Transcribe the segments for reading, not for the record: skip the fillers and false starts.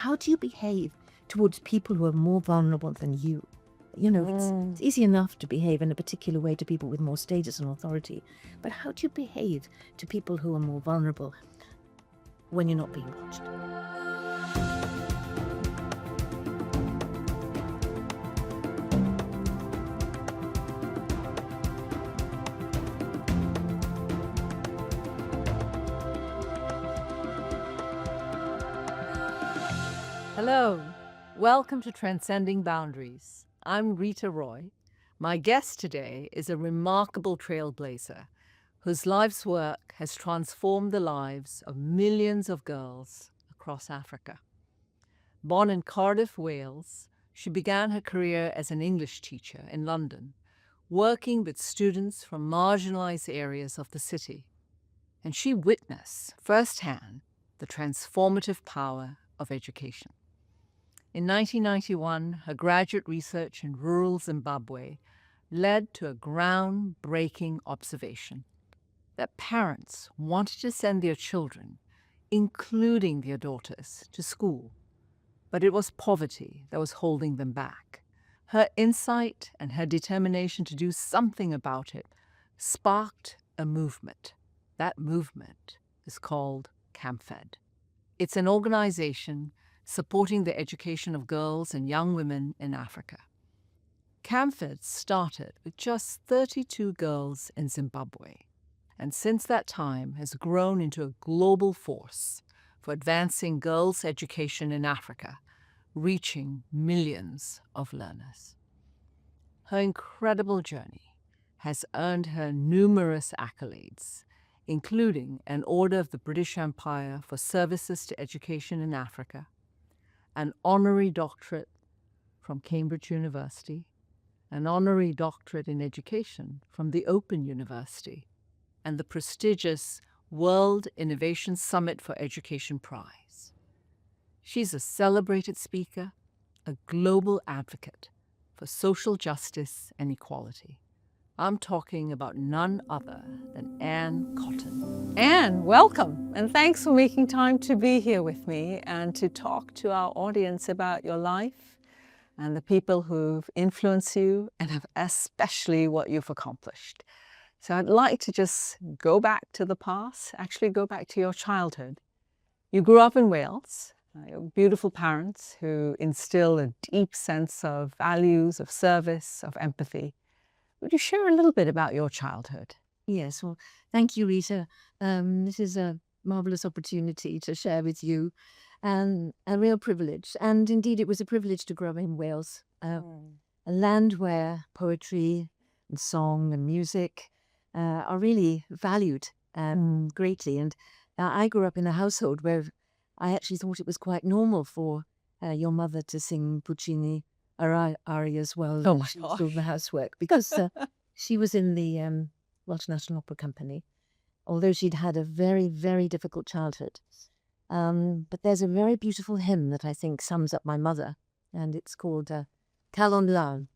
how do you behave towards people who are more vulnerable than you? It's easy enough to behave in a particular way to people with more status and authority, but how do you behave to people who are more vulnerable when you're not being watched? Hello, welcome to Transcending Boundaries. I'm Reeta Roy. My guest today is a remarkable trailblazer whose life's work has transformed the lives of millions of girls across Africa. Born in Cardiff, Wales, she began her career as an English teacher in London, working with students from marginalized areas of the city. And she witnessed firsthand the transformative power of education. In 1991, her graduate research in rural Zimbabwe led to a groundbreaking observation that parents wanted to send their children, including their daughters, to school, but it was poverty that was holding them back. Her insight and her determination to do something about it sparked a movement. That movement is called CAMFED. It's an organization supporting the education of girls and young women in Africa. CAMFED started with just 32 girls in Zimbabwe, and since that time has grown into a global force for advancing girls' education in Africa, reaching millions of learners. Her incredible journey has earned her numerous accolades, including an Order of the British Empire for services to education in Africa, an honorary doctorate from Cambridge University, an honorary doctorate in education from the Open University, and the prestigious World Innovation Summit for Education Prize. She's a celebrated speaker, a global advocate for social justice and equality. I'm talking about none other than Anne Cotton. Anne, welcome, and thanks for making time to be here with me and to talk to our audience about your life and the people who've influenced you and especially what you've accomplished. So I'd like to just go back to the past, actually go back to your childhood. You grew up in Wales, your beautiful parents who instill a deep sense of values, of service, of empathy. Would you share a little bit about your childhood? Yes, well, thank you, Rita. This is a marvelous opportunity to share with you, and a real privilege. And indeed, it was a privilege to grow up in Wales, a land where poetry and song and music are really valued greatly. And I grew up in a household where I actually thought it was quite normal for your mother to sing Puccini arias while she was doing the housework, because she was in the Welsh National Opera Company, although she'd had a very, very difficult childhood. But there's a very beautiful hymn that I think sums up my mother, and it's called Calon Lan.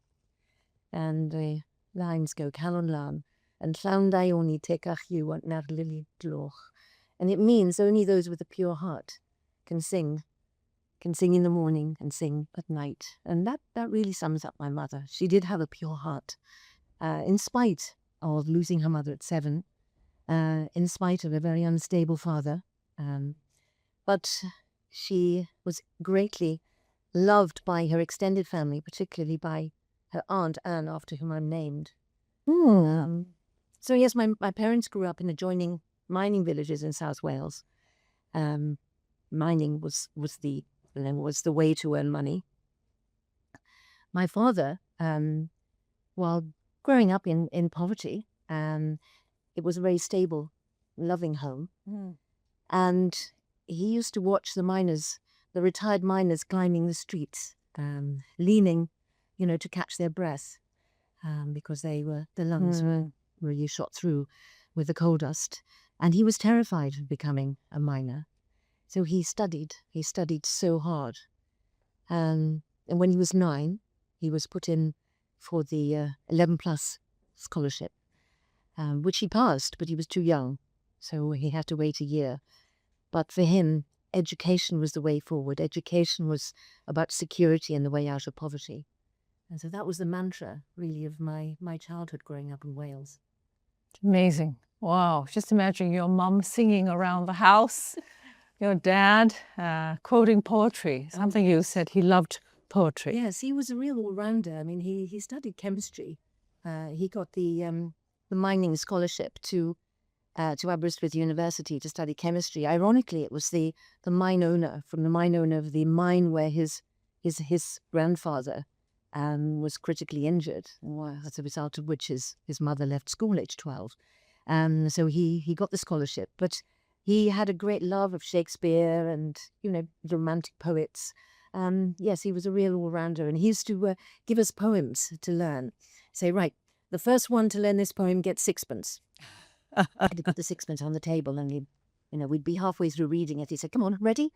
And the lines go, Calon Lan, and Llawn Daioni tekach yw at nar lili gloch. And it means only those with a pure heart can sing in the morning and sing at night. And that really sums up my mother. She did have a pure heart, in spite of losing her mother at 7, in spite of a very unstable father. But she was greatly loved by her extended family, particularly by her aunt Anne, after whom I'm named. So yes, my parents grew up in adjoining mining villages in South Wales. Mining was the way to earn money. My father, while growing up in poverty, it was a very stable, loving home. And he used to watch the retired miners climbing the streets, leaning, to catch their breath, because their lungs were really shot through with the coal dust. And he was terrified of becoming a miner. So he studied so hard. And when he was 9, he was put in for the 11 plus scholarship, which he passed, but he was too young. So he had to wait a year. But for him, education was the way forward. Education was about security and the way out of poverty. And so that was the mantra, really, of my childhood growing up in Wales. Amazing. Wow. Just imagine your mum singing around the house, your dad quoting poetry, something you said he loved poetry. Yes, he was a real all-rounder. I mean, he studied chemistry. He got the mining scholarship to Aberystwyth University to study chemistry. Ironically, it was the mine owner of the mine where his grandfather was critically injured, as a result of which his mother left school age 12. So he got the scholarship, but he had a great love of Shakespeare and, romantic poets. Yes, he was a real all-rounder, and he used to give us poems to learn. Say, right, the first one to learn this poem gets sixpence. And he'd put the sixpence on the table, and we'd be halfway through reading it. He said, "Come on, ready?"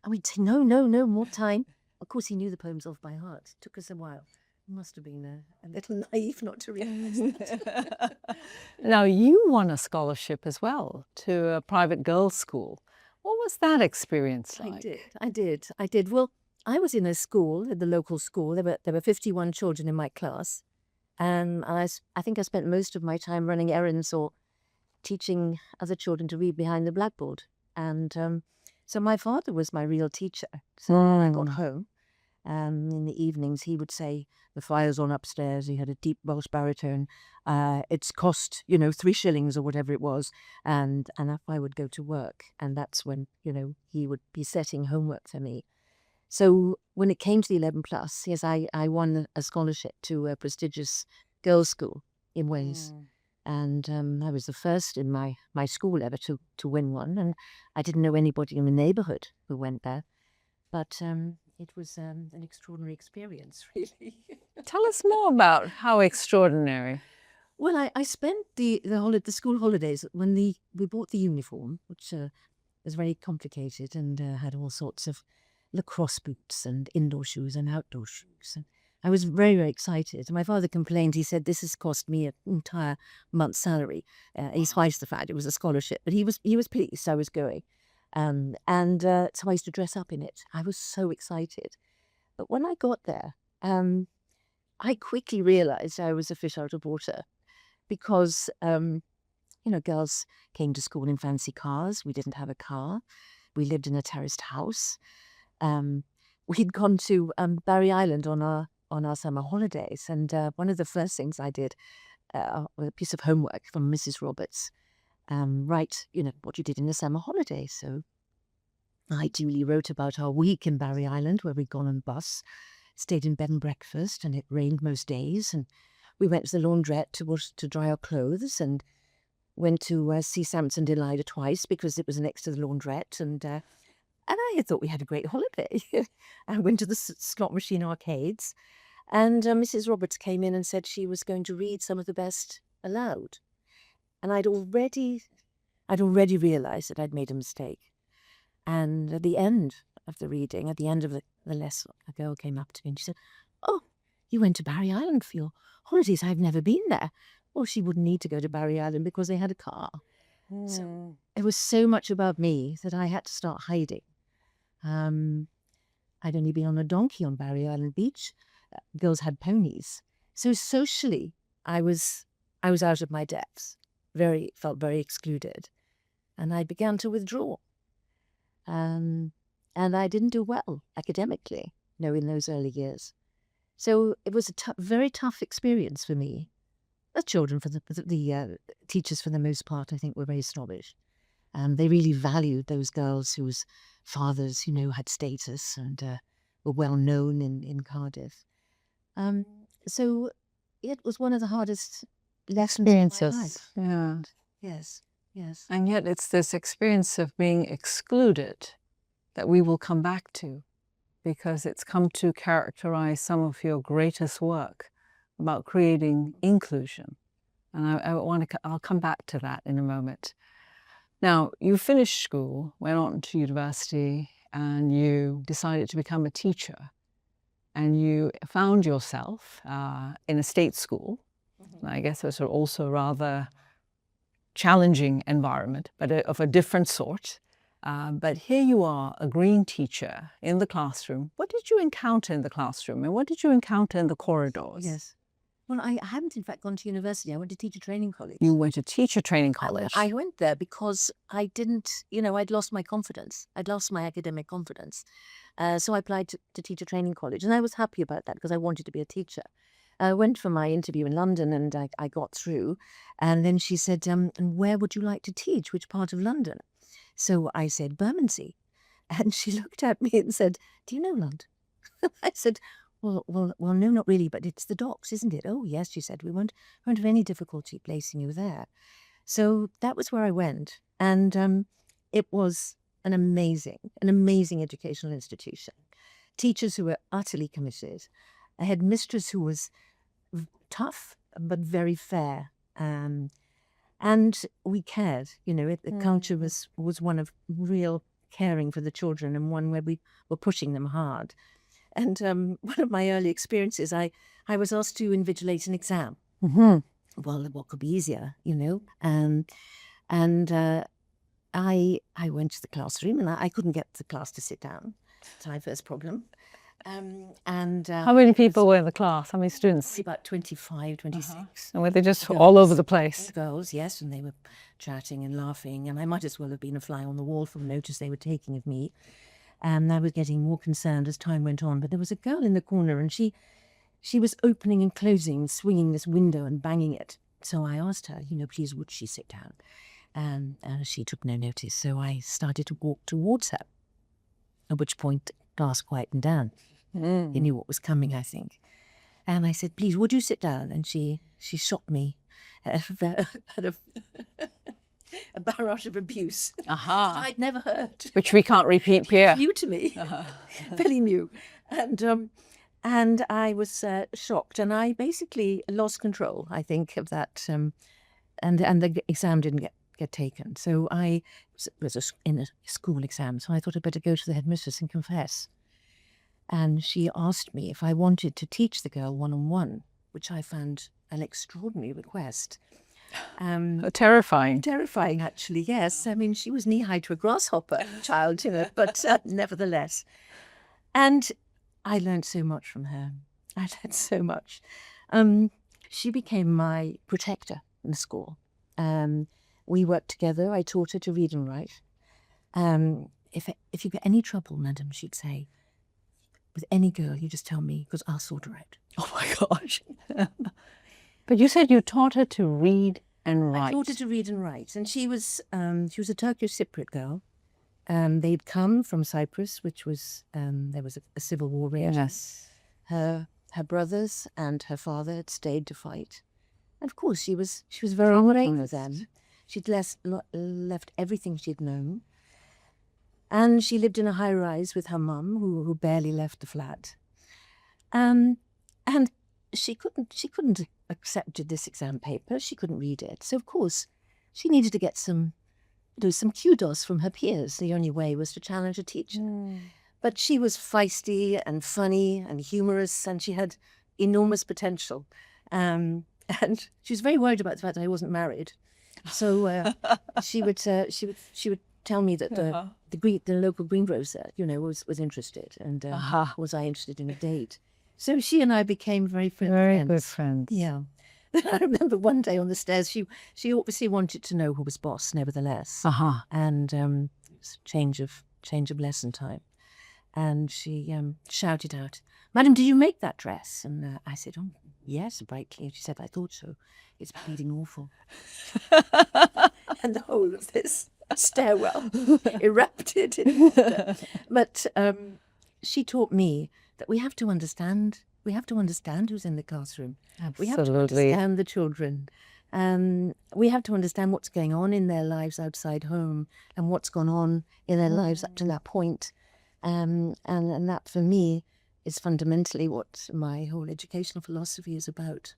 And we'd say, "No, more time." Of course, he knew the poems off by heart. It took us a while. Must have been a little naive not to realize that. Now, you won a scholarship as well to a private girls' school. What was that experience like? I did. Well, I was in a school, at the local school. There were 51 children in my class. And I think I spent most of my time running errands or teaching other children to read behind the blackboard. And so my father was my real teacher. So when I got home, in the evenings, he would say, "The fire's on upstairs." He had a deep Welsh baritone. It's cost, 3 shillings or whatever it was. And off I would go to work. And that's when, he would be setting homework for me. So when it came to the 11 plus, yes, I won a scholarship to a prestigious girls' school in Wales. And I was the first in my school ever to win one. And I didn't know anybody in the neighborhood who went there. But it was an extraordinary experience, really. Tell us more about how extraordinary. Well, I spent the school holidays when we bought the uniform, which was very complicated and had all sorts of lacrosse boots and indoor shoes and outdoor shoes. And I was very, very excited. My father complained. He said, "This has cost me an entire month's salary." He spiced the fact it was a scholarship, but he was pleased I was going. So I used to dress up in it. I was so excited. But when I got there, I quickly realized I was a fish out of water because, girls came to school in fancy cars. We didn't have a car. We lived in a terraced house. We'd gone to Barry Island on our summer holidays, and one of the first things I did, a piece of homework from Mrs. Roberts, write, what you did in the summer holidays. So I duly wrote about our week in Barry Island, where we'd gone on bus, stayed in bed and breakfast, and it rained most days, and we went to the laundrette to dry our clothes, and went to see Samson Delilah twice because it was next to the laundrette, and I thought we had a great holiday. I went to the slot machine arcades, and Mrs. Roberts came in and said she was going to read some of the best aloud. And I'd already realized that I'd made a mistake. And at the end of the reading, at the end of the lesson, a girl came up to me and she said, "Oh, you went to Barry Island for your holidays. I've never been there." Well, she wouldn't need to go to Barry Island because they had a car. So it was so much about me that I had to start hiding. I'd only been on a donkey on Barry Island Beach. Girls had ponies. So socially, I was out of my depths. Felt very excluded. And I began to withdraw. And I didn't do well academically, in those early years. So it was a very tough experience for me. The children, the teachers for the most part, I think, were very snobbish. They really valued those girls whose fathers, had status and were well known in Cardiff. So it was one of the hardest lessons of my life. Yeah. Yes. And yet it's this experience of being excluded that we will come back to, because it's come to characterize some of your greatest work about creating inclusion. And I'll come back to that in a moment. Now, you finished school, went on to university, and you decided to become a teacher. And you found yourself in a state school. I guess it was also a rather challenging environment, but of a different sort. But here you are, a green teacher in the classroom. What did you encounter in the classroom, and what did you encounter in the corridors? Yes. Well, I haven't, in fact, gone to university. I went to teacher training college. You went to teacher training college. I went there because I didn't, I'd lost my confidence. I'd lost my academic confidence. So I applied to teacher training college, and I was happy about that because I wanted to be a teacher. I went for my interview in London, and I got through. And then she said, and where would you like to teach? Which part of London? So I said, Bermondsey. And she looked at me and said, do you know London? I said, well, no, not really, but it's the docks, isn't it? Oh, yes, she said, we won't have any difficulty placing you there. So that was where I went. And it was an amazing educational institution. Teachers who were utterly committed. I had mistress who was tough, but very fair. And we cared, the culture was one of real caring for the children, and one where we were pushing them hard. And one of my early experiences, I was asked to invigilate an exam. Mm-hmm. Well, what could be easier, And I went to the classroom, and I couldn't get the class to sit down. That's my first problem. How many people were in the class? How many students? About 25, 26. And were they just all over the place? Girls, yes, and they were chatting and laughing, and I might as well have been a fly on the wall from the notice they were taking of me. And I was getting more concerned as time went on. But there was a girl in the corner, and she was opening and closing, swinging this window and banging it. So I asked her, please, would she sit down? And she took no notice. So I started to walk towards her, at which point the class quietened down. He knew what was coming, I think. And I said, please, would you sit down? And she shot me at a barrage of abuse. I'd never heard. Which we can't repeat here. New to me, very new. And I was shocked, and I basically lost control, I think, of that. And the exam didn't get taken. So I was in a school exam, so I thought I'd better go to the headmistress and confess. And she asked me if I wanted to teach the girl one-on-one, which I found an extraordinary request. Terrifying. Terrifying, actually, yes. I mean, she was knee-high to a grasshopper child, but nevertheless. And I learned so much from her. I learned so much. She became my protector in the school. We worked together. I taught her to read and write. If you get any trouble, madam, she'd say, with any girl, you just tell me, because I'll sort her out. Oh my gosh. But you said you taught her to read and write. I taught her to read and write. And she was a Turkish Cypriot girl. They'd come from Cyprus, which was, there was a civil war raging. Yes. Her brothers and her father had stayed to fight. And of course, she was very brave for them. She'd left everything she'd known. And she lived in a high-rise with her mum, who barely left the flat. And she couldn't accept this exam paper. She couldn't read it. So, of course, she needed to get some kudos from her peers. The only way was to challenge a teacher. But she was feisty and funny and humorous, and she had enormous potential. And she was very worried about the fact that I wasn't married. So she would tell me that the local greengrocer, was interested, and was I interested in a date? So she and I became very friends. Very good friends. Yeah. I remember one day on the stairs, she obviously wanted to know who was boss, nevertheless. And it was change of lesson time, and she shouted out, "Madam, did you make that dress?" And I said, "Oh, yes," brightly. And she said, "I thought so. It's bleeding awful." And the whole of this stairwell erupted. But she taught me that we have to understand who's in the classroom. Absolutely. We have to understand the children. We have to understand what's going on in their lives outside home and what's gone on in their lives up to that point. And that, for me, is fundamentally what my whole educational philosophy is about.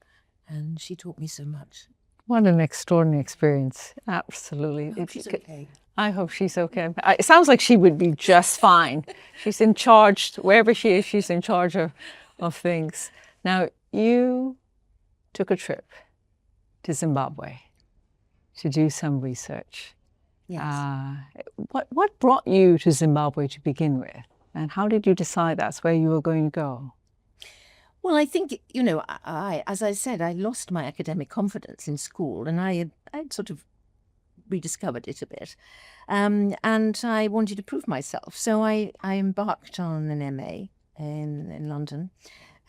And she taught me so much. What an extraordinary experience. Absolutely. I hope she's okay. I hope she's okay. It sounds like she would be just fine. She's in charge, wherever she is, she's in charge of things. Now, you took a trip to Zimbabwe to do some research. Yes. What brought you to Zimbabwe to begin with? And how did you decide that's where you were going to go? Well, I think, as I said, I lost my academic confidence in school, and I'd sort of rediscovered it a bit. And I wanted to prove myself. So I embarked on an MA in London.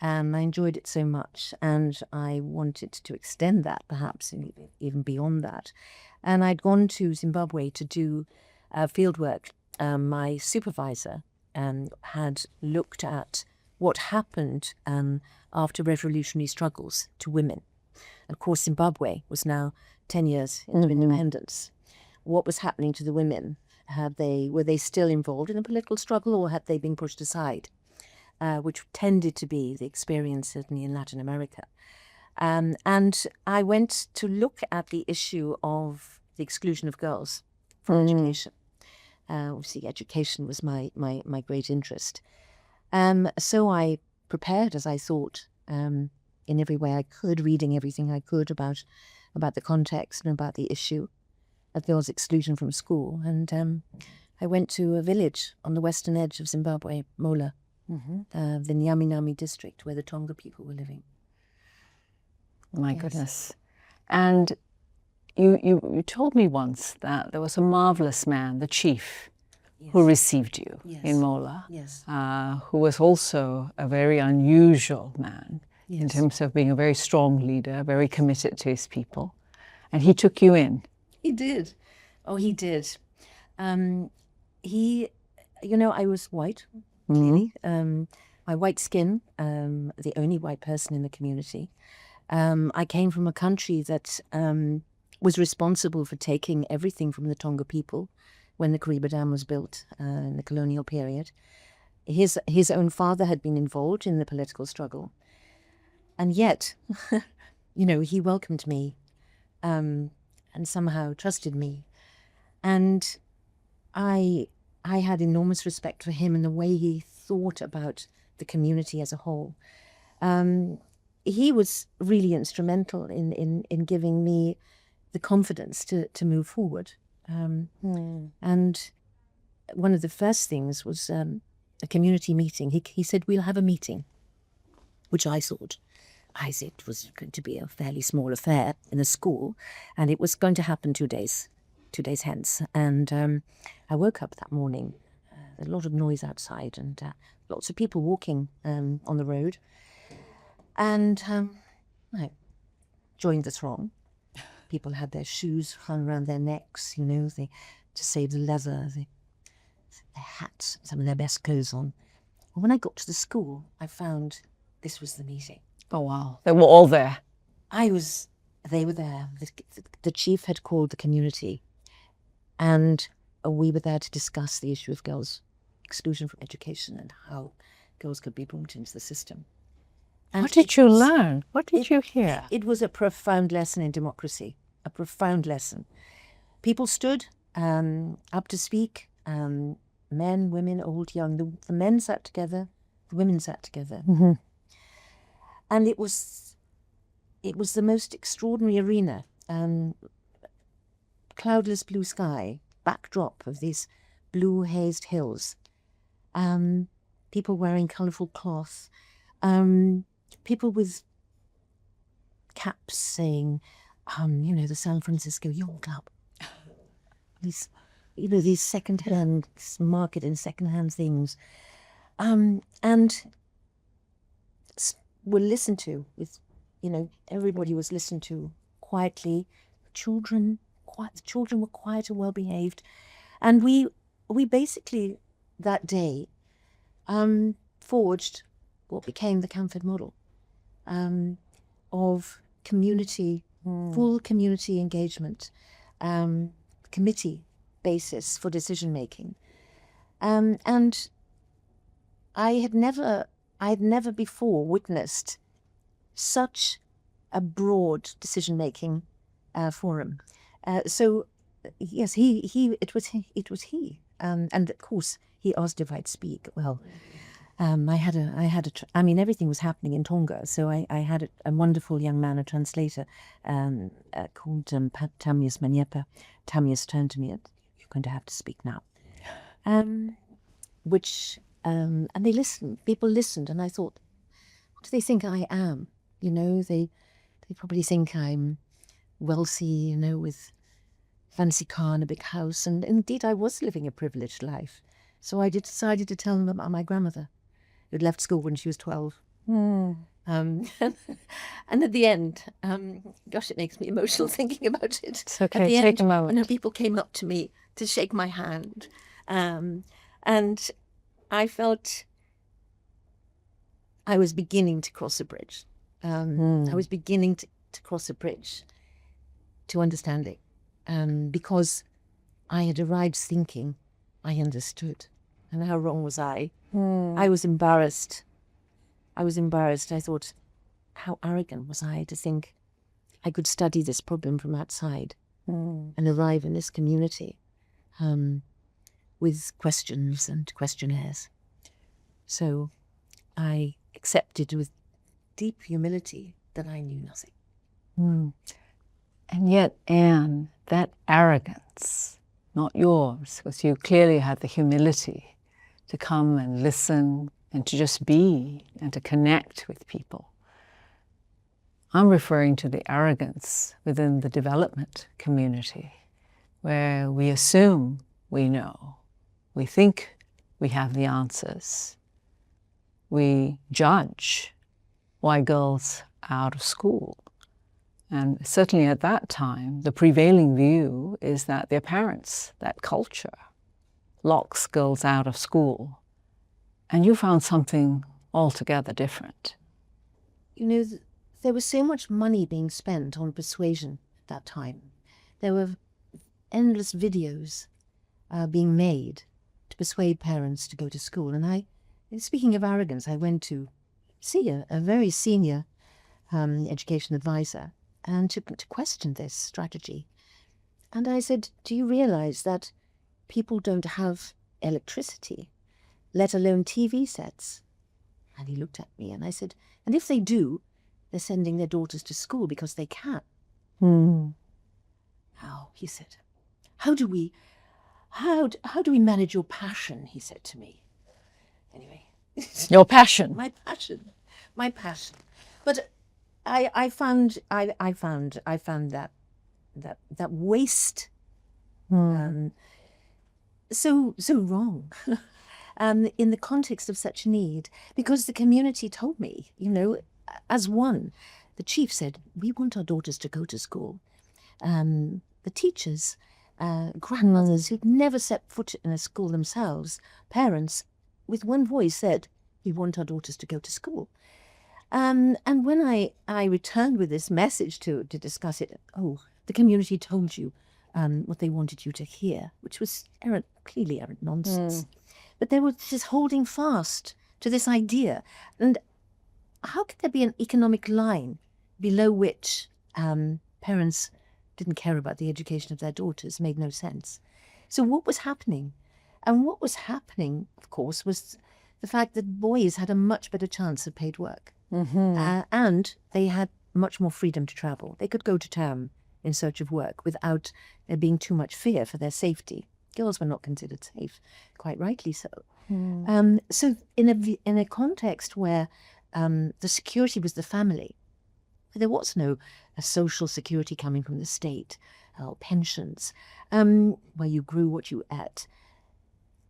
I enjoyed it so much, and I wanted to extend that, perhaps even beyond that. And I'd gone to Zimbabwe to do field work. My supervisor had looked at what happened after revolutionary struggles to women. Of course, Zimbabwe was now 10 years into independence. What was happening to the women? Were they still involved in the political struggle, or had they been pushed aside? Which tended to be the experience certainly in Latin America. And I went to look at the issue of the exclusion of girls from education. Obviously, education was my great interest. So I prepared, as I thought, in every way I could, reading everything I could about the context and about the issue of girls' exclusion from school. And I went to a village on the western edge of Zimbabwe, Mola, the Nyaminami district, where the Tonga people were living. My goodness. And you told me once that there was a marvelous man, the chief, who received you in Mola, who was also a very unusual man in terms of being a very strong leader, very committed to his people. And he took you in. He did. Oh, he did. I was white, clearly. My white skin, the only white person in the community. I came from a country that was responsible for taking everything from the Tonga people when the Kariba Dam was built in the colonial period. His own father had been involved in the political struggle. And yet, he welcomed me and somehow trusted me. And I had enormous respect for him and the way he thought about the community as a whole. He was really instrumental in giving me the confidence to move forward. And one of the first things was a community meeting. He said, we'll have a meeting, which I thought it was going to be a fairly small affair in a school, and it was going to happen 2 days hence. And I woke up that morning, a lot of noise outside and lots of people walking on the road. And I joined the throng. People had their shoes hung around their necks, to save the leather, their hats, some of their best clothes on. And when I got to the school, I found this was the meeting. Oh, wow. They were all there. They were there. The chief had called the community, and we were there to discuss the issue of girls' exclusion from education and how girls could be brought into the system. And what did you learn? What did you hear? It was a profound lesson in democracy, a profound lesson. People stood up to speak, men, women, old, young. The men sat together, the women sat together. And it was the most extraordinary arena. Cloudless blue sky, backdrop of these blue hazed hills. People wearing colourful cloth. People with caps saying, the San Francisco Yacht Club. These second-hand market in second-hand things. And were listened to with, everybody was listened to quietly. The children were quiet and well behaved. And we basically that day forged what became the Camford model of community, full community engagement, committee basis for decision making. And I had never before witnessed such a broad decision-making forum. So yes, it was he, and of course he asked if I'd speak. Well, everything was happening in Tonga, so I had a wonderful young man, a translator, called Tamias Manyepa. Tamias turned to me. going to have to speak now. And they listened. People listened, and I thought, what do they think I am? You know, they probably think I'm wealthy, you know, with fancy car and a big house. And indeed, I was living a privileged life. So I decided to tell them about my grandmother, who'd left school when she was 12. And at the end, gosh, it makes me emotional thinking about it. It's okay, at the take end, a moment. You know, people came up to me to shake my hand. And I felt I was beginning to cross a bridge. I was beginning to cross a bridge to understanding. Because I had arrived thinking I understood. And how wrong was I? I was embarrassed. I thought, how arrogant was I to think I could study this problem from outside and arrive in this community with questions and questionnaires. So I accepted with deep humility that I knew nothing. And yet, Anne, that arrogance, not yours, because you clearly had the humility to come and listen and to just be and to connect with people. I'm referring to the arrogance within the development community, where we assume we know, we think we have the answers, we judge why girls are out of school. And certainly at that time, the prevailing view is that their parents, that culture, locks girls out of school. And you found something altogether different. You know, there was so much money being spent on persuasion at that time. There were endless videos being made to persuade parents to go to school. And speaking of arrogance, I went to see a very senior education advisor and to question this strategy. And I said, do you realize that people don't have electricity, let alone TV sets? And he looked at me and I said, and if they do, they're sending their daughters to school because they can. How? He said. How do we manage your passion? He said to me. Anyway. Your passion. My passion. But I found that waste so wrong. In the context of such need, because the community told me, you know, as one, the chief said, we want our daughters to go to school. The teachers, grandmothers who'd never set foot in a school themselves, parents, with one voice said, we want our daughters to go to school. And when I returned with this message to discuss it, the community told you what they wanted you to hear, which was clearly errant nonsense. But they were just holding fast to this idea. And how could there be an economic line below which parents didn't care about the education of their daughters? Made no sense. So what was happening? And what was happening, of course, was the fact that boys had a much better chance of paid work. And they had much more freedom to travel. They could go to town in search of work without there being too much fear for their safety. Girls were not considered safe, quite rightly so. So in a context where the security was the family, there was no social security coming from the state, or pensions, where you grew what you ate.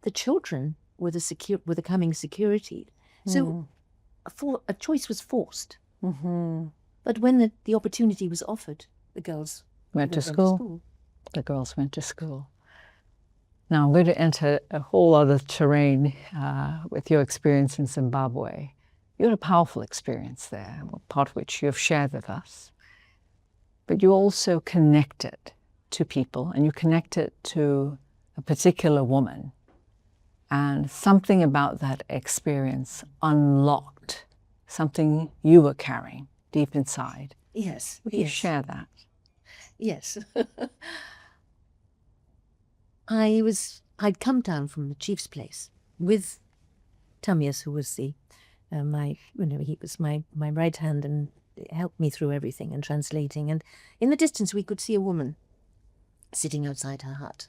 The children were the coming security. So a choice was forced. But when the opportunity was offered, the girls went to school. The girls went to school. Now I'm going to enter a whole other terrain with your experience in Zimbabwe. You had a powerful experience there, part of which you have shared with us. But you also connected to people, and you connected to a particular woman. And something about that experience unlocked something you were carrying deep inside. Yes. Would you share that? Yes. I'd come down from the chief's place with Tamias, who was he was my right hand and helped me through everything and translating. And in the distance, we could see a woman sitting outside her hut.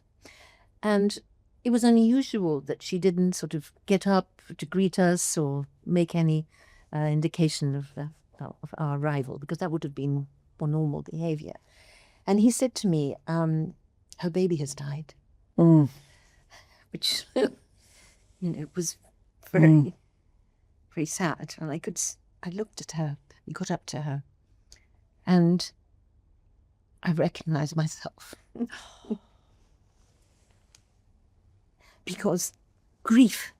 And it was unusual that she didn't sort of get up to greet us or make any indication of our arrival, because that would have been more normal behavior. And he said to me, her baby has died, which, was very, very sad. And I looked at her, we got up to her, and I recognized myself. Because grief,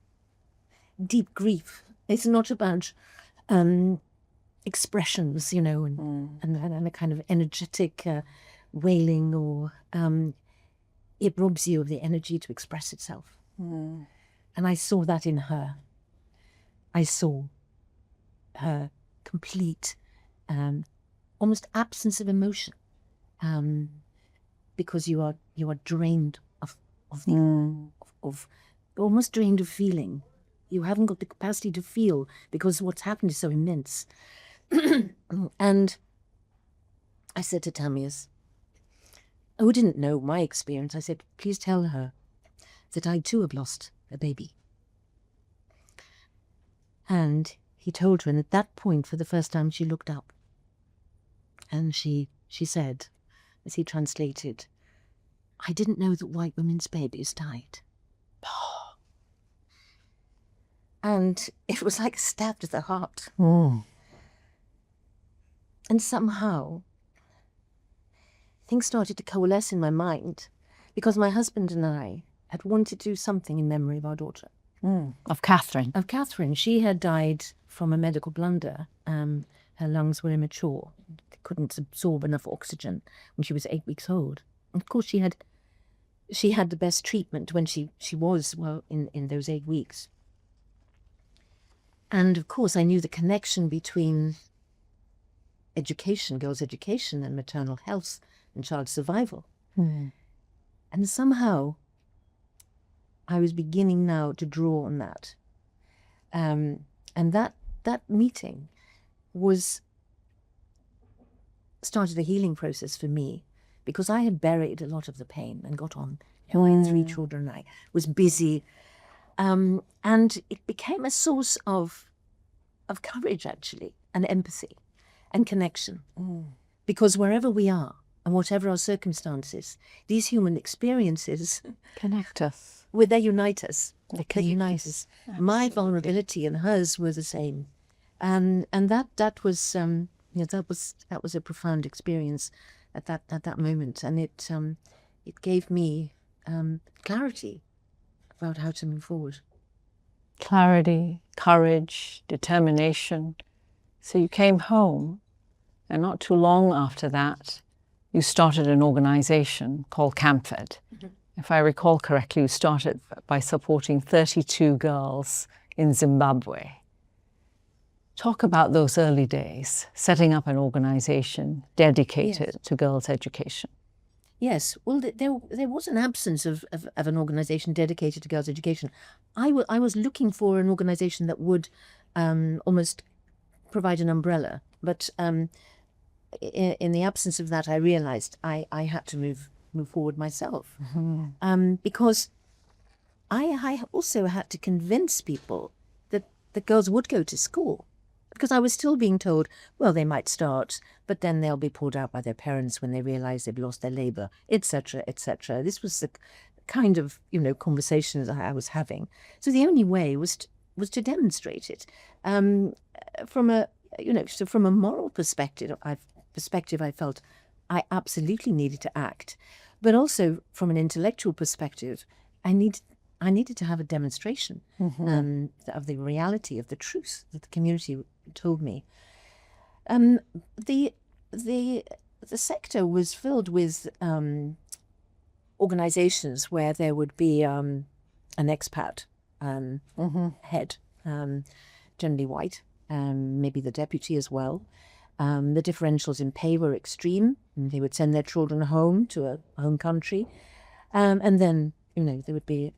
deep grief, it's not about expressions, and a kind of energetic wailing, or it robs you of the energy to express itself. And I saw that in her. I saw her complete, almost absence of emotion, because you are drained of almost drained of feeling. You haven't got the capacity to feel because what's happened is so immense. And I said to Tamias, who didn't know my experience, I said, please tell her that I too have lost a baby. And he told her, and at that point, for the first time, she looked up. And she said, as he translated, I didn't know that white women's babies died. And it was like a stab to the heart. And somehow, things started to coalesce in my mind, because my husband and I had wanted to do something in memory of our daughter. Of Catherine. Of Catherine. She had died from a medical blunder. Her lungs were immature. They couldn't absorb enough oxygen when she was 8 weeks old. And of course, she had the best treatment when she was, in those 8 weeks. And of course, I knew the connection between education, girls' education, and maternal health and child survival. And somehow, I was beginning now to draw on that. And that meeting started a healing process for me, because I had buried a lot of the pain and got on. I had 3 children, I was busy. And it became a source of courage, actually, and empathy and connection. Because wherever we are, and whatever our circumstances, these human experiences Connect us. they unite us. They unite us. My vulnerability and hers were the same. And that was a profound experience at that moment. And it gave me clarity about how to move forward. Clarity, courage, determination. So you came home, and not too long after that, you started an organization called CAMFED. If I recall correctly, you started by supporting 32 girls in Zimbabwe. Talk about those early days, setting up an organization dedicated to girls' education. Yes, well, there was an absence of an organisation dedicated to girls' education. I was looking for an organisation that would almost provide an umbrella, but in the absence of that, I realised I had to move forward myself, because I also had to convince people that the girls would go to school. Because I was still being told, well, they might start, but then they'll be pulled out by their parents when they realise they've lost their labour, etc., etc. This was the kind of, conversations I was having. So the only way was to demonstrate it. From a moral perspective, I felt I absolutely needed to act, but also from an intellectual perspective, I needed to have a demonstration of the reality of the truth that the community told me. The sector was filled with organizations where there would be an expat head, generally white, maybe the deputy as well. The differentials in pay were extreme. They would send their children home to a home country, and then there would be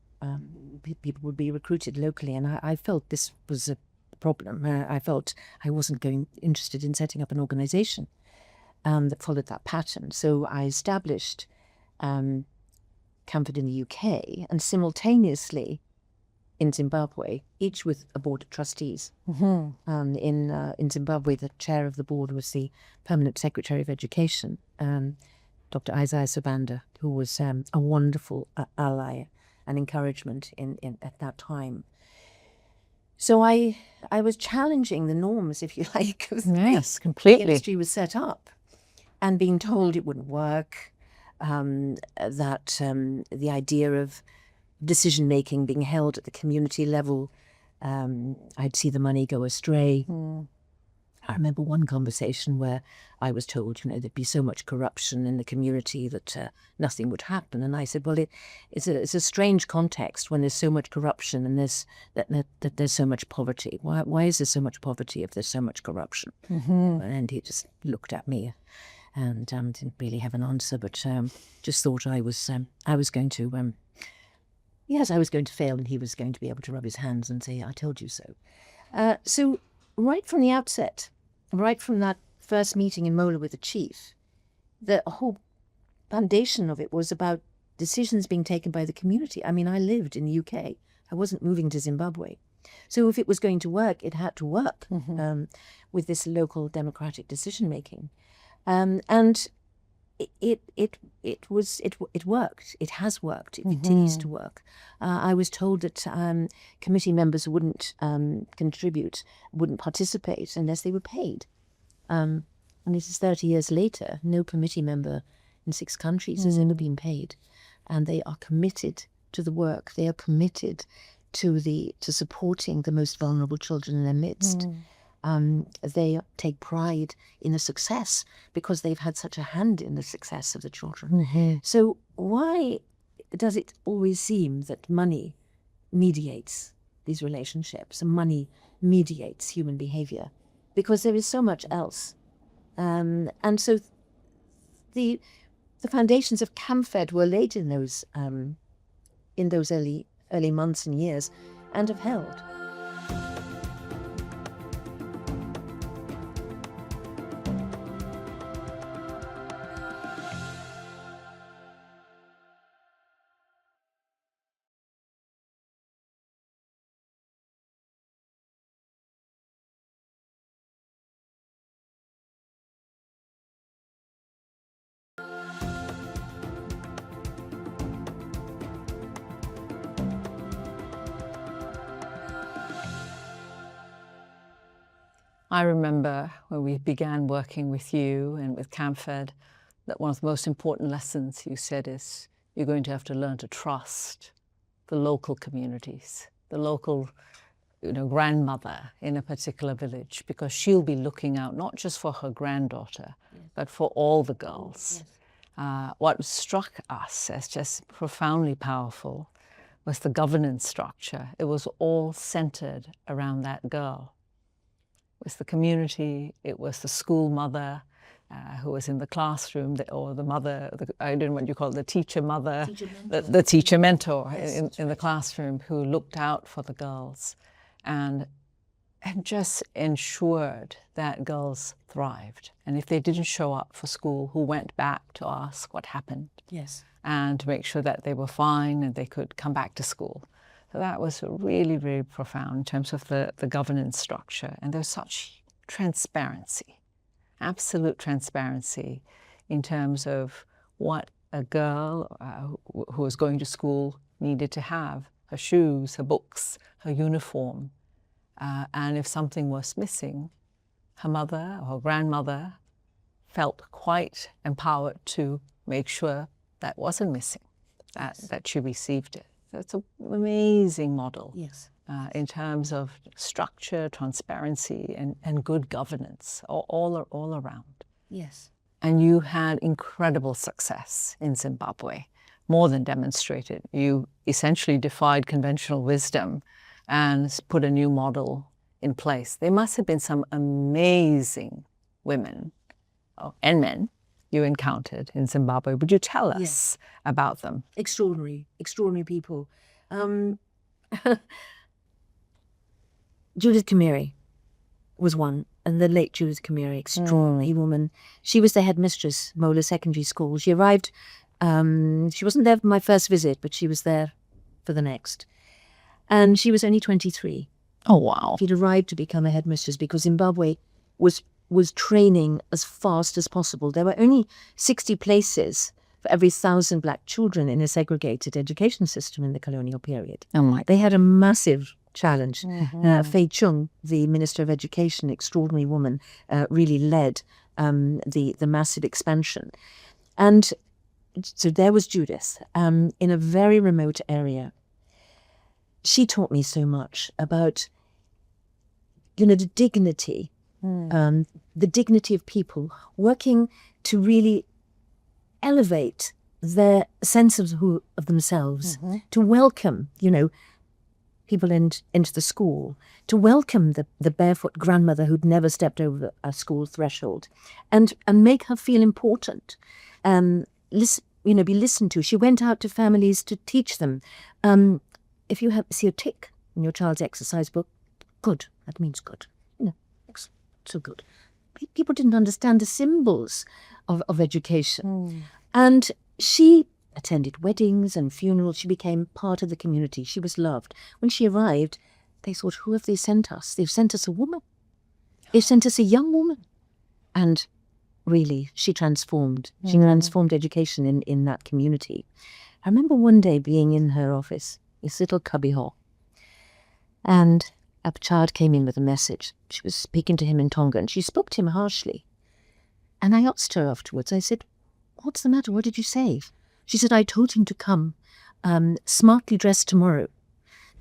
people would be recruited locally, and I felt this was a problem. I felt I wasn't interested in setting up an organisation that followed that pattern. So I established Camford in the UK, and simultaneously in Zimbabwe, each with a board of trustees. In Zimbabwe, the chair of the board was the permanent secretary of education, Dr. Isaiah Sobanda, who was a wonderful ally and encouragement at that time. So I was challenging the norms, if you like, of Yes, the completely. industry was set up, and being told it wouldn't work, that the idea of decision making being held at the community level, I'd see the money go astray. I remember one conversation where I was told, there'd be so much corruption in the community that nothing would happen. And I said, well, it's a strange context when there's so much corruption and that there's so much poverty. Why is there so much poverty if there's so much corruption? And he just looked at me and didn't really have an answer, but just thought I was going to, yes, I was going to fail, and he was going to be able to rub his hands and say, I told you so. So right from the outset, right from that first meeting in Mola with the chief, the whole foundation of it was about decisions being taken by the community. I mean, I lived in the UK. I wasn't moving to Zimbabwe. So if it was going to work, it had to work with this local democratic decision making. And it worked. It has worked. It continues to work. I was told that committee members wouldn't contribute, wouldn't participate unless they were paid. And this is 30 years later. No committee member in 6 countries has ever been paid, and they are committed to the work. They are committed to supporting the most vulnerable children in their midst. They take pride in the success because they've had such a hand in the success of the children. So why does it always seem that money mediates these relationships and money mediates human behavior? Because there is so much else. And so the foundations of CAMFED were laid in those early months and years, and have held. I remember when we began working with you and with CAMFED, that one of the most important lessons you said is you're going to have to learn to trust the local communities, the local grandmother in a particular village, because she'll be looking out not just for her granddaughter, but for all the girls. What struck us as just profoundly powerful was the governance structure. It was all centered around that girl. It was the community, it was the school mother who was in the classroom, or the mother, I don't know what you call it, the teacher mother, the teacher mentor in the classroom, who looked out for the girls and just ensured that girls thrived. And if they didn't show up for school, who went back to ask what happened. Yes. And to make sure that they were fine and they could come back to school. So that was really, really profound in terms of the governance structure. And there's such transparency, absolute transparency in terms of what a girl who was going to school needed to have: her shoes, her books, her uniform. And if something was missing, her mother or her grandmother felt quite empowered to make sure that wasn't missing, that she received it. So it's an amazing model. Yes. In terms of structure, transparency, and good governance all around. Yes. And you had incredible success in Zimbabwe, more than demonstrated. You essentially defied conventional wisdom and put a new model in place. There must have been some amazing women and men you encountered in Zimbabwe. Would you tell us about them? Extraordinary people. Judith Kamiri was one, and the late Judith Kamiri, extraordinary woman. She was the headmistress, Mola Secondary School. She arrived She wasn't there for my first visit, but she was there for the next. And she was only 23. Oh, wow. She'd arrived to become a headmistress because Zimbabwe was training as fast as possible. There were only 60 places for every 1,000 black children in a segregated education system in the colonial period. Oh my. They had a massive challenge. Fei Chung, the Minister of Education, extraordinary woman, really led the massive expansion. And so there was Judith in a very remote area. She taught me so much about, the dignity, the dignity of people working to really elevate their sense of themselves, to welcome, people into the school, to welcome the barefoot grandmother who'd never stepped over a school threshold, and make her feel important, listen, be listened to. She went out to families to teach them. If you see a tick in your child's exercise book, good, that means good. So good. People didn't understand the symbols of education. And she attended weddings and funerals. She became part of the community. She was loved. When she arrived, they thought, who have they sent us? They've sent us a woman. They've sent us a young woman. And really, she transformed. She transformed education in that community. I remember one day being in her office, this little cubbyhole, and a child came in with a message. She was speaking to him in Tonga, and she spoke to him harshly. And I asked her afterwards, I said, what's the matter? What did you say? She said, I told him to come smartly dressed tomorrow.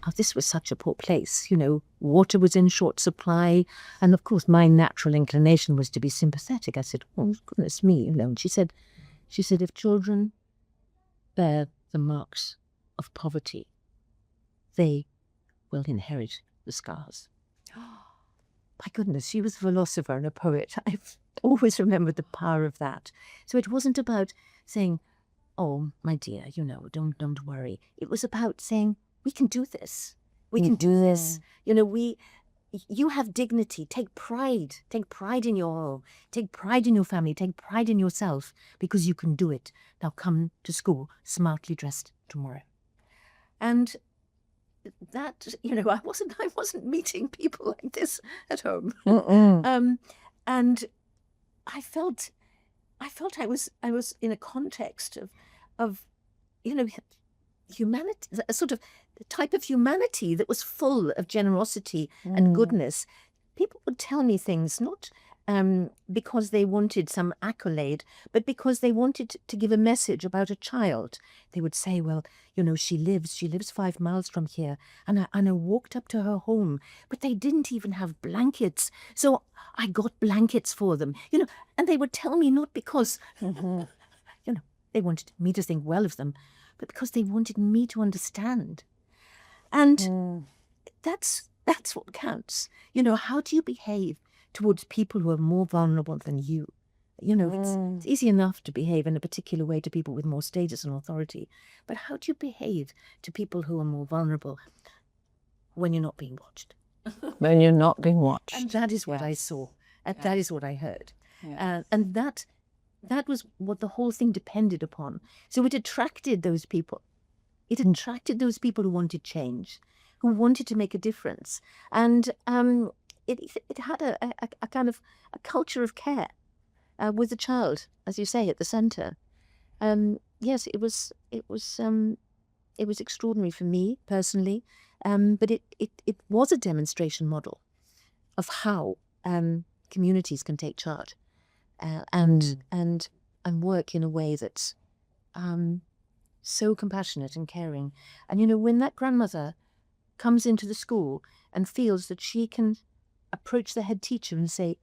Now, this was such a poor place. Water was in short supply. And of course, my natural inclination was to be sympathetic. I said, oh, goodness me. And she said, if children bear the marks of poverty, they will inherit the scars. My goodness, she was a philosopher and a poet. I've always remembered the power of that. So it wasn't about saying, oh, my dear, don't worry. It was about saying, we can do this. We can do this. You have dignity. Take pride. Take pride in your home. Take pride in your family. Take pride in yourself, because you can do it. Now come to school smartly dressed tomorrow. And that, I wasn't meeting people like this at home. And I felt I was in a context of humanity, a sort of type of humanity that was full of generosity and goodness. People would tell me things not because they wanted some accolade, but because they wanted to give a message about a child. They would say, well, she lives 5 miles from here, and I walked up to her home, but they didn't even have blankets, so I got blankets for them, and they would tell me not because, they wanted me to think well of them, but because they wanted me to understand. And that's what counts. How do you behave towards people who are more vulnerable than you? It's easy enough to behave in a particular way to people with more status and authority, but how do you behave to people who are more vulnerable when you're not being watched? When you're not being watched. And that is what I saw. And that is what I heard. Yeah. And that was what the whole thing depended upon. So it attracted those people. It attracted those people who wanted change, who wanted to make a difference. And it had a kind of a culture of care with the child, as you say, at the centre. Yes, it was extraordinary for me personally, but it was a demonstration model of how communities can take charge and work in a way that's so compassionate and caring. And when that grandmother comes into the school and feels that she can approach the head teacher and say,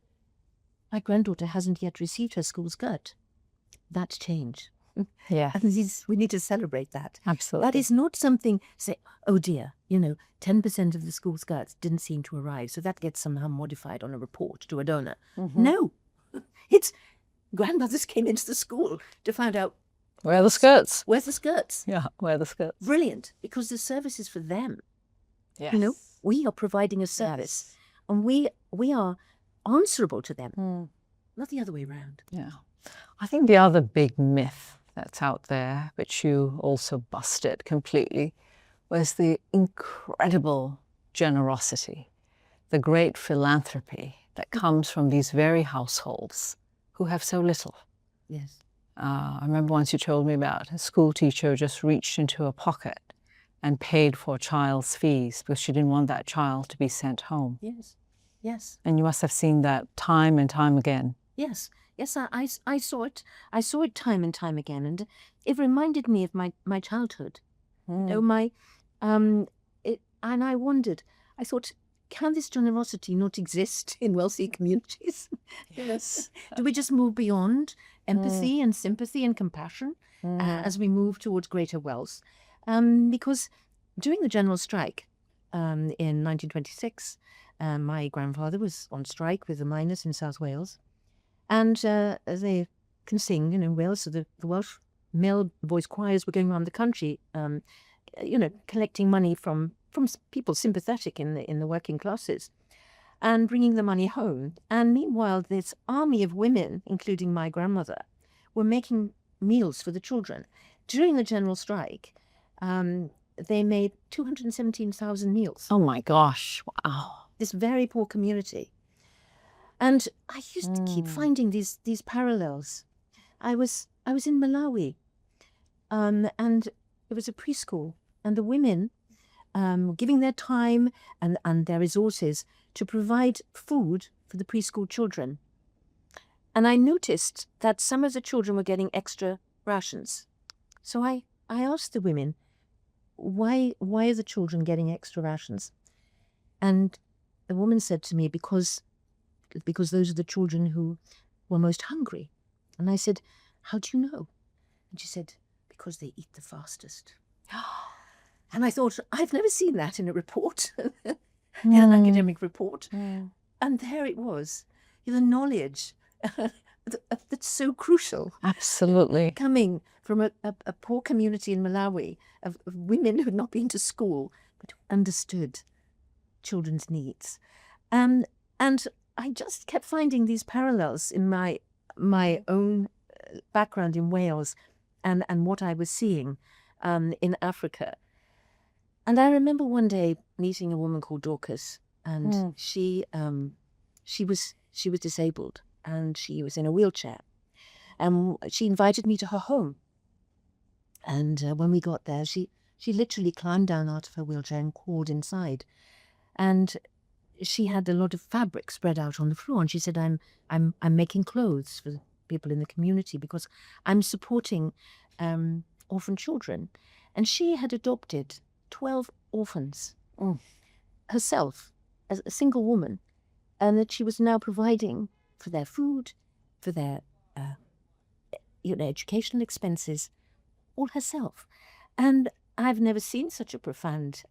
my granddaughter hasn't yet received her school skirt, that's change. Yeah. And we need to celebrate that. Absolutely. That is not something, say, oh dear, 10% of the school skirts didn't seem to arrive, so that gets somehow modified on a report to a donor. No, it's grandmothers came into the school to find out, Where are the skirts? where's the skirts? Yeah, where are the skirts? Brilliant, because the service is for them. Yes. We are providing a service, and we are answerable to them, not the other way around. Yeah. I think the other big myth that's out there, which you also busted completely, was the incredible generosity, the great philanthropy that comes from these very households who have so little. Yes. I remember once you told me about a school teacher who just reached into a pocket and paid for a child's fees because she didn't want that child to be sent home. Yes. Yes. And you must have seen that time and time again. Yes. Yes, I saw it. I saw it time and time again, and it reminded me of my childhood. You know, and I wondered. I thought, can this generosity not exist in wealthy communities? Yes. Do we just move beyond empathy and sympathy and compassion as we move towards greater wealth? Because during the general strike in 1926, my grandfather was on strike with the miners in South Wales. And they can sing, you know, in Wales. So the Welsh male voice choirs were going around the country, you know, collecting money from people sympathetic in the working classes, and bringing the money home. And meanwhile, this army of women, including my grandmother, were making meals for the children. During the general strike, they made 217,000 meals. Oh my gosh! Wow. This very poor community. And I used to keep finding these parallels. I was in Malawi, and it was a preschool, and the women were giving their time and their resources to provide food for the preschool children. And I noticed that some of the children were getting extra rations. So I asked the women, why are the children getting extra rations? And the woman said to me, because those are the children who were most hungry. And I said, how do you know? And she said, because they eat the fastest. And I thought, I've never seen that in a report, in an academic report. And there it was, the knowledge that's so crucial. Absolutely. Coming from a poor community in Malawi of women who had not been to school, but who understood children's needs. And I just kept finding these parallels in my own background in Wales and what I was seeing in Africa. And I remember one day meeting a woman called Dorcas, and she was disabled and she was in a wheelchair, and she invited me to her home. And when we got there, she literally climbed down out of her wheelchair and crawled inside, and she had a lot of fabric spread out on the floor, and she said, I'm making clothes for people in the community because I'm supporting orphan children. And she had adopted 12 orphans herself as a single woman, and that she was now providing for their food, for their educational expenses, all herself. And I've never seen such a profound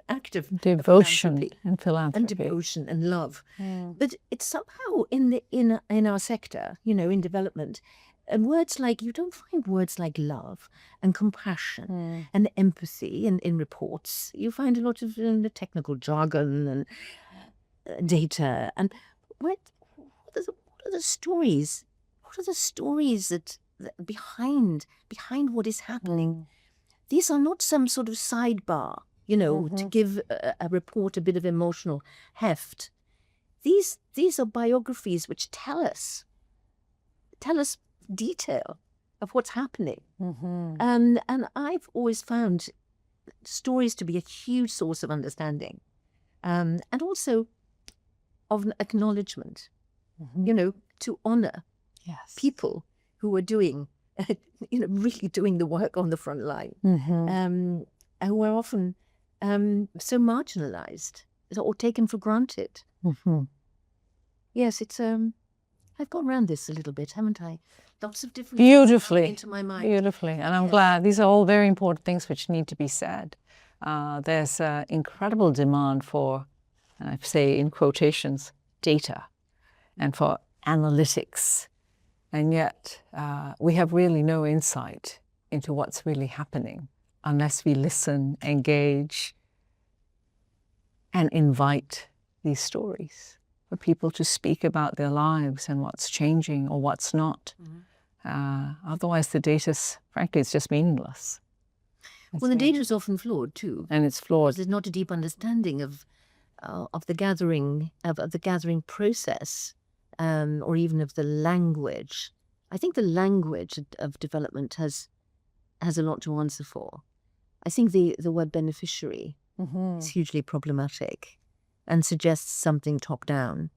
act of devotion and philanthropy and devotion and love. But it's somehow in our sector, in development, and words like, you don't find words like love and compassion and empathy in reports. You find a lot of the technical jargon and data. And what are the stories? What are the stories that behind what is happening? These are not some sort of sidebar, to give a report a bit of emotional heft. These are biographies which tell us detail of what's happening. And I've always found stories to be a huge source of understanding, and also of acknowledgement, to honor people who are doing, really doing the work on the front line, who are often so marginalized or taken for granted. Yes, it's I've gone around this a little bit, haven't I? Lots of different beautifully into my mind. Beautifully, and I'm glad. These are all very important things which need to be said. There's incredible demand for, and I say in quotations, data, and for analytics, and yet we have really no insight into what's really happening unless we listen, engage, and invite these stories for people to speak about their lives and what's changing or what's not. Otherwise, the data's, frankly, it's just meaningless. Well, the data is often flawed too. And it's flawed. There's not a deep understanding of the gathering process, or even of the language. I think the language of development has a lot to answer for. I think the word beneficiary is hugely problematic and suggests something top down,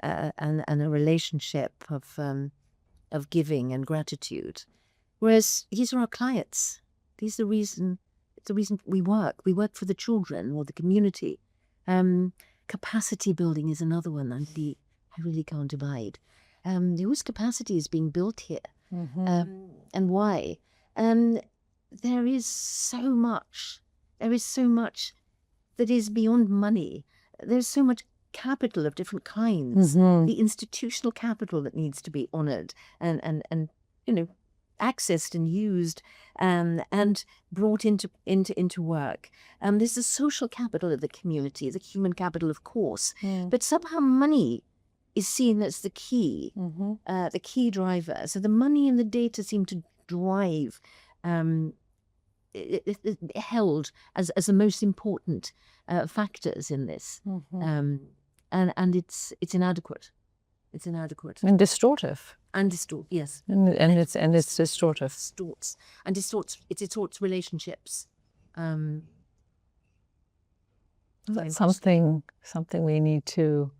and a relationship of giving and gratitude. Whereas these are our clients. These are the reason we work. We work for the children or the community. Capacity building is another one I really can't abide. Whose capacity is being built here, and why? There is so much. There is so much that is beyond money. There's so much capital of different kinds. The institutional capital that needs to be honoured and accessed and used, and brought into work. There's the social capital of the community, the human capital, of course, but somehow money is seen as the key driver. So the money and the data seem to drive, held as the most important factors in this, and it's inadequate. It's inadequate And distortive. and distort. Yes, And it's distortive. It distorts relationships. That's something we need to,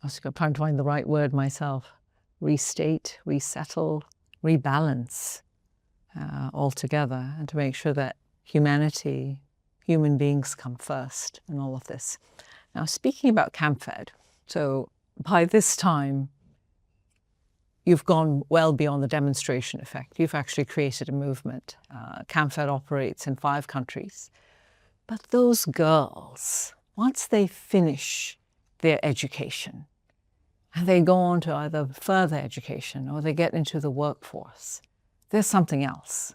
I'm trying to find the right word myself, restate, resettle, rebalance altogether, and to make sure that human beings come first in all of this. Now, speaking about CampFed, so by this time, you've gone well beyond the demonstration effect. You've actually created a movement. CampFed operates in 5 countries. But those girls, once they finish their education, and they go on to either further education or they get into the workforce, there's something else.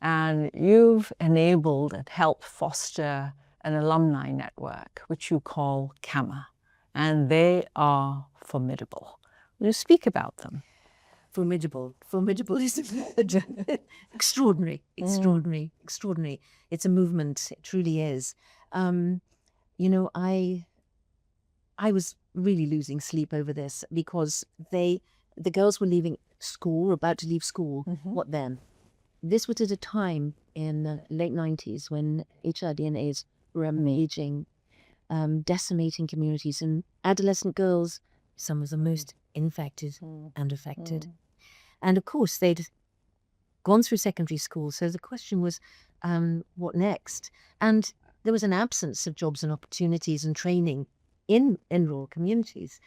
And you've enabled and helped foster an alumni network, which you call CAMA. And they are formidable. Will you speak about them? Formidable is a word. Extraordinary. It's a movement. It truly is. I was really losing sleep over this because the girls were leaving school, about to leave school. What then? This was at a time in the late 90s when HIV and AIDS were raging, decimating communities, and adolescent girls, some of the most infected and affected. And of course, they'd gone through secondary school. So the question was, what next? And there was an absence of jobs and opportunities and training in rural communities.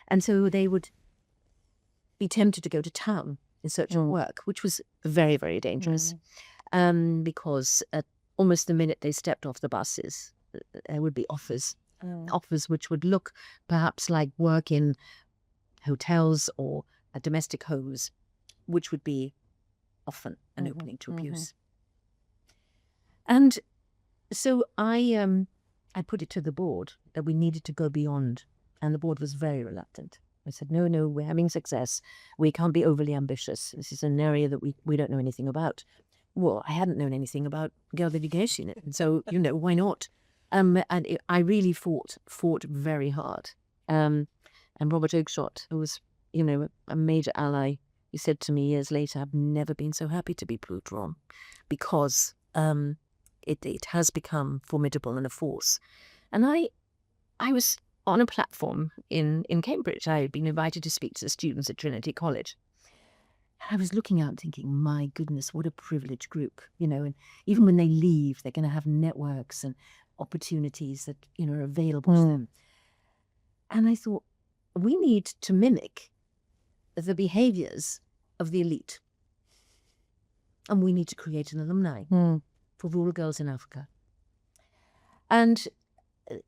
And so they would be tempted to go to town in search of work, which was very, very dangerous, because at almost the minute they stepped off the buses, there would be offers which would look perhaps like work in hotels or domestic homes, which would be often an opening to abuse. And so I put it to the board that we needed to go beyond, and the board was very reluctant. I said, no, we're having success. We can't be overly ambitious. This is an area that we don't know anything about. Well, I hadn't known anything about girl education, so, why not? And I really fought very hard. And Robert Oakeshott, who was, a major ally, he said to me years later, I've never been so happy to be proved wrong, because it has become formidable and a force. And I was on a platform in Cambridge. I had been invited to speak to the students at Trinity College. I was looking out thinking, my goodness, what a privileged group, and even when they leave, they're going to have networks and opportunities that, are available to them. And I thought, we need to mimic the behaviors of the elite. And we need to create an alumni for rural girls in Africa. And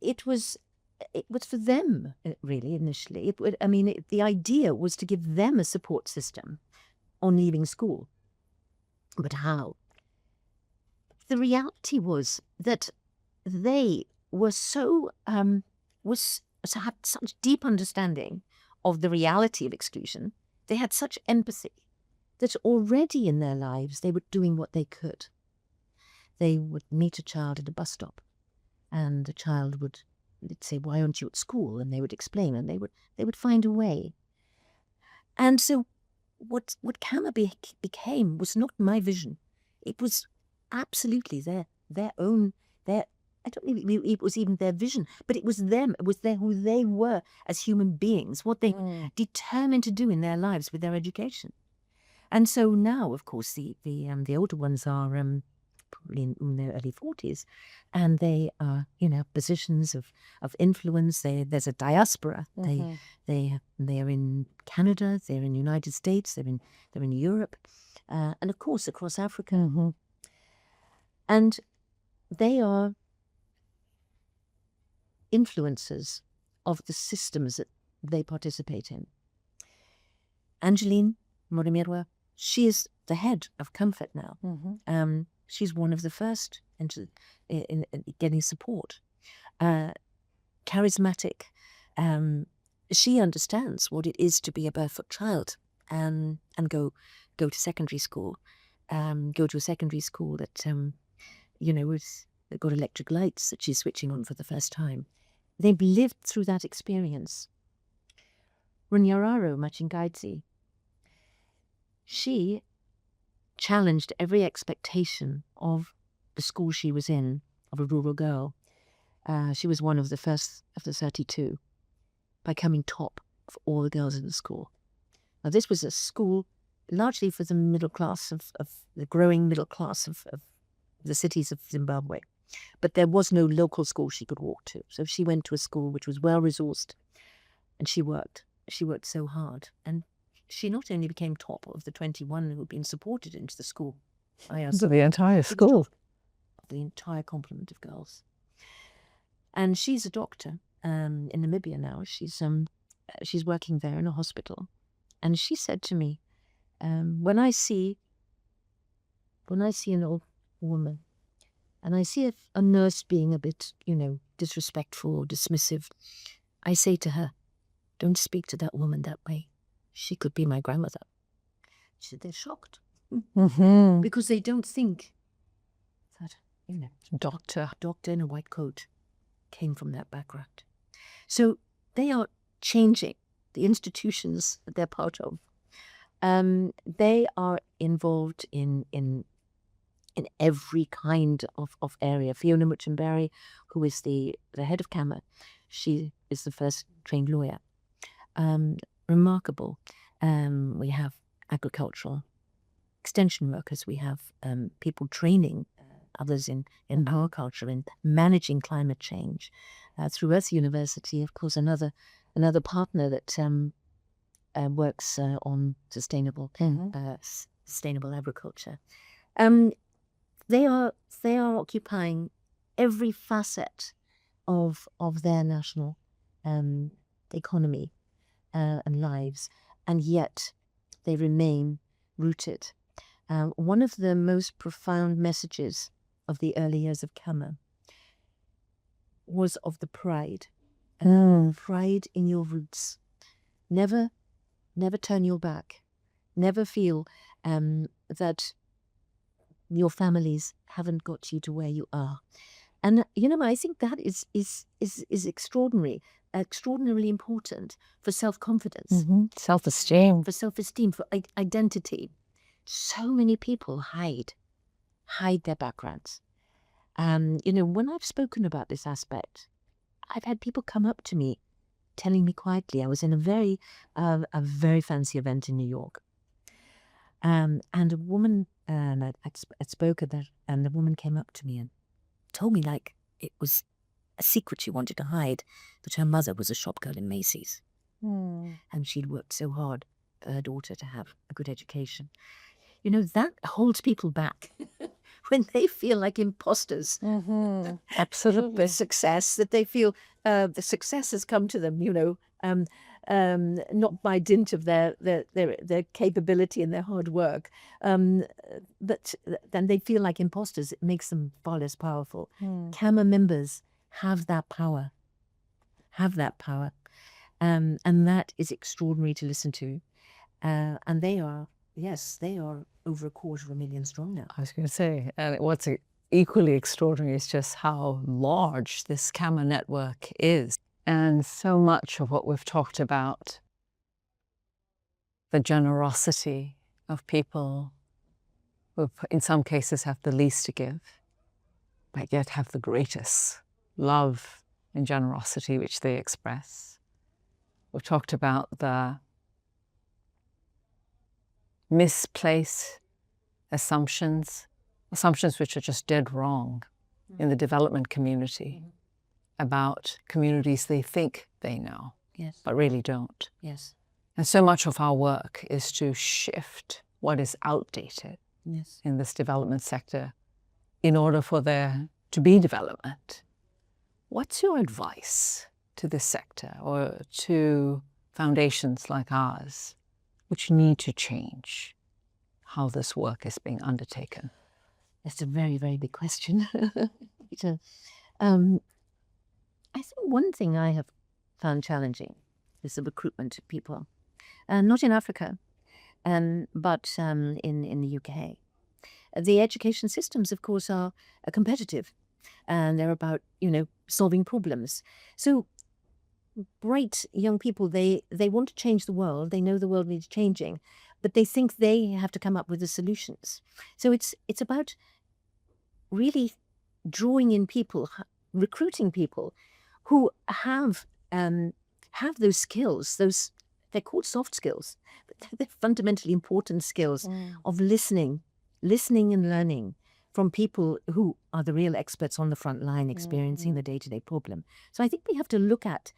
it was for them, really, initially. The idea was to give them a support system on leaving school. But how? The reality was that they were had such deep understanding of the reality of exclusion They had such empathy that already in their lives they were doing what they could. They would meet a child at a bus stop, and the child would say, "Why aren't you at school?" And they would explain, and they would find a way. And so what Kama became was not my vision. It was absolutely their own, I don't think it was even their vision, but it was them. It was who they were as human beings, what they were determined to do in their lives with their education. And so now, of course, the older ones are probably in their early 40s, and they are, positions of influence. There's a diaspora. They are in Canada. They're in the United States. They're in Europe, and of course across Africa. And they are influencers of the systems that they participate in. Angeline Morimirwa, she is the head of Comfort now. She's one of the first in getting support. Charismatic. She understands what it is to be a barefoot child and go to secondary school. Go to a secondary school that they've got electric lights that she's switching on for the first time. They've lived through that experience. Runyararo Machingaitsi, she challenged every expectation of the school she was in, of a rural girl. She was one of the first of the 32 by coming top of all the girls in the school. Now, this was a school largely for the middle class of the growing middle class of the cities of Zimbabwe. But there was no local school she could walk to. So she went to a school which was well-resourced, and she worked. She worked so hard. And she not only became top of the 21 who had been supported into the school. So the entire school. The entire complement of girls. And she's a doctor in Namibia now. She's working there in a hospital. And she said to me, when I see an old woman, and I see a nurse being a bit, disrespectful or dismissive, I say to her, "Don't speak to that woman that way. She could be my grandmother." She said, they're shocked. Because they don't think that, doctor in a white coat came from that background. So they are changing the institutions that they're part of. They are involved in every kind of area. Fiona Muchemberry, who is the head of CAMA, she is the first trained lawyer. Remarkable. We have agricultural extension workers. We have people training others in agriculture, in managing climate change. Through Earth University, of course, another partner that works on sustainable agriculture. They are occupying every facet of their national economy and lives, and yet they remain rooted. One of the most profound messages of the early years of Kama was of the pride. Pride in your roots. Never turn your back. Never feel that your families haven't got you to where you are. And I think that is extraordinarily important for self-confidence, Self-esteem, for self-esteem, for identity. So many people hide their backgrounds. When I've spoken about this aspect, I've had people come up to me telling me quietly. I was in a very fancy event in New York, and a woman, and I'd spoken there, and the woman came up to me and told me like it was a secret she wanted to hide, that her mother was a shop girl in Macy's, and she'd worked so hard for her daughter to have a good education. That holds people back when they feel like imposters. absolutely. The success that they feel the success has come to them, not by dint of their capability and their hard work, but then they feel like imposters. It makes them far less powerful. CAMA members have that power, and that is extraordinary to listen to. And they are, yes, they are over 250,000 strong now. I was going to say, and what's equally extraordinary is just how large this CAMA network is. And so much of what we've talked about, the generosity of people who in some cases have the least to give, but yet have the greatest love and generosity which they express. We've talked about the misplaced assumptions which are just dead wrong in the development community about communities they think they know, Yes. but really don't. Yes. And so much of our work is to shift what is outdated Yes. in this development sector in order for there to be development. What's your advice to this sector or to foundations like ours, which need to change how this work is being undertaken? That's a very, very big question. I think one thing I have found challenging is the recruitment of people, not in Africa, but in the UK. The education systems, of course, are competitive, and they're about, solving problems. So bright young people, they want to change the world. They know the world needs changing, but they think they have to come up with the solutions. So it's about really drawing in people, recruiting people who have those skills. They're called soft skills, but they're fundamentally important skills of listening and learning from people who are the real experts on the front line, experiencing the day-to-day problem. So I think we have to look at,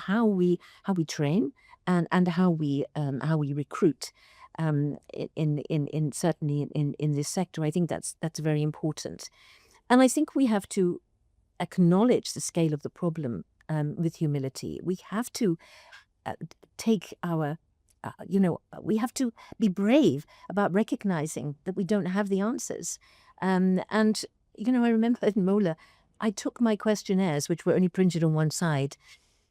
how we train and how we recruit. Certainly in this sector, I think that's very important. And I think we have to acknowledge the scale of the problem with humility. We have to take our, we have to be brave about recognizing that we don't have the answers. And, I remember in Mola, I took my questionnaires, which were only printed on one side,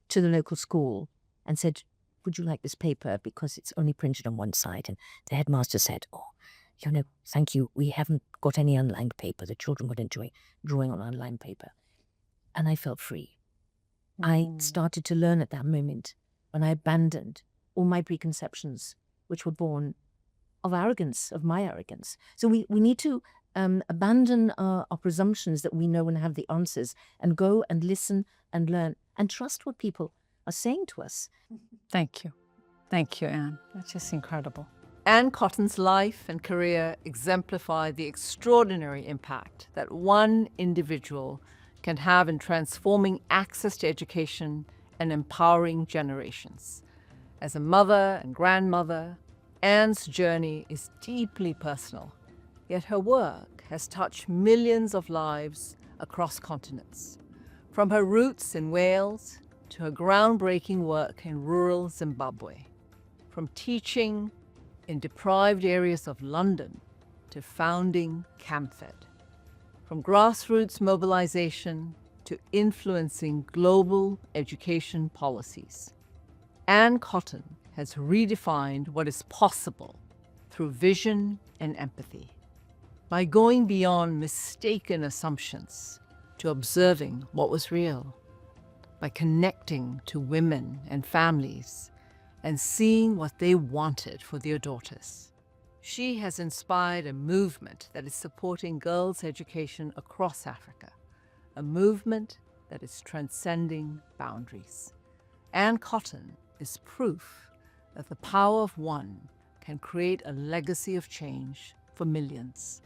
to the local school and said, would you like this paper? Because it's only printed on one side. And the headmaster said, oh, thank you. We haven't got any unlined paper. The children would enjoy drawing on unlined paper. And I felt free. I started to learn at that moment when I abandoned all my preconceptions, which were born of arrogance, of my arrogance. So we need to abandon our presumptions that we know and have the answers and go and listen and learn and trust what people are saying to us. Thank you. Thank you, Anne. That's just incredible. Anne Cotton's life and career exemplify the extraordinary impact that one individual can have in transforming access to education and empowering generations. As a mother and grandmother, Anne's journey is deeply personal, yet her work has touched millions of lives across continents. From her roots in Wales to her groundbreaking work in rural Zimbabwe, from teaching in deprived areas of London to founding CAMFED, from grassroots mobilization to influencing global education policies. Anne Cotton has redefined what is possible through vision and empathy. By going beyond mistaken assumptions to observing what was real, by connecting to women and families and seeing what they wanted for their daughters. She has inspired a movement that is supporting girls' education across Africa, a movement that is transcending boundaries. Anne Cotton is proof that the power of one can create a legacy of change for millions.